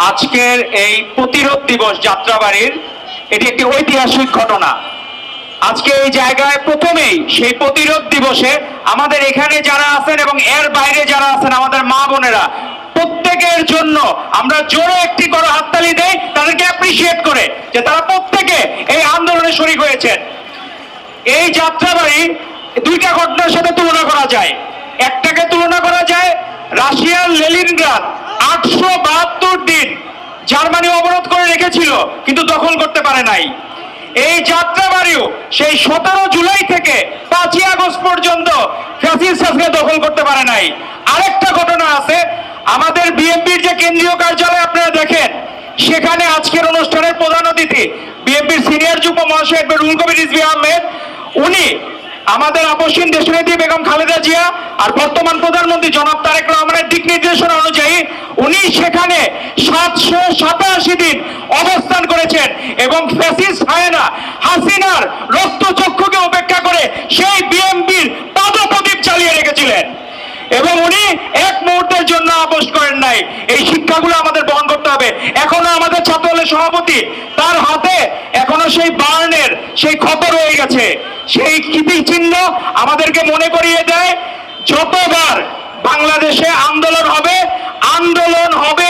আজকের এই প্রতিরোধ দিবস যাত্রাবাড়ির এটি একটি ঐতিহাসিক ঘটনা। আজকে এই জায়গায় প্রথমেই সেই প্রতিরোধ দিবসে আমাদের এখানে যারা আছেন এবং এর বাইরে যারা আছেন আমাদের মা বোনেরা প্রত্যেকের জন্য আমরা জোরে একটি করে হাততালি দেই, তাদেরকে অ্যাপ্রিশিয়েট করে যে তারা প্রত্যেকে এই আন্দোলনে শরীক হয়েছেন। এই যাত্রাবাড়ি দুইটা ঘটনার সাথে তুলনা করা যায়। একটাকে তুলনা করা যায় রাশিয়ার লেনিনগ্রাদ 872 দিন জার্মানি অবরোধ করে রেখেছিল কিন্তু দখল করতে পারে নাই। এই যাত্রাবাড়িও সেই 17 জুলাই থেকে 5ই আগস্ট পর্যন্ত ফ্যাসিস্টরা দখল করতে পারে নাই। আরেকটা ঘটনা আছে, আমাদের বিএনপির যে কেন্দ্রীয় কার্যালয় আপনারা দেখেন, সেখানে আজকের অনুষ্ঠানের প্রধান অতিথি বিএনপির সিনিয়র যুগ্ম মহাসচিব রুহুল কবির রিজভী আহমেদ, উনি আমাদের আপসহীন দেশনেত্রী বেগম খালেদা জিয়া আর বর্তমান প্রধানমন্ত্রী জনাব তারেক রহমানের দিক নির্দেশনা অনুযায়ী উনি সেখানে 787 দিন অবস্থান করেছেন এবং ফ্যাসিস্ট হায়না হাসিনার রক্তচক্ষুকে উপেক্ষা করে সেই বিএনপির পাদপ্রদীপ চালিয়ে রেখেছিলেন এবং উনি এক মুহূর্তের জন্য আপোষ করেন নাই। এই শিক্ষাগুলো আমাদের বহন করতে হবে। এখনো আমাদের ছাত্রদলের সভাপতি, তার হাতে এখনো সেই বার্নের সেই ক্ষত রয়ে গেছে। সেই কীর্তি চিহ্ন আমাদেরকে মনে করিয়ে দেয় যতবার বাংলাদেশে আন্দোলন হবে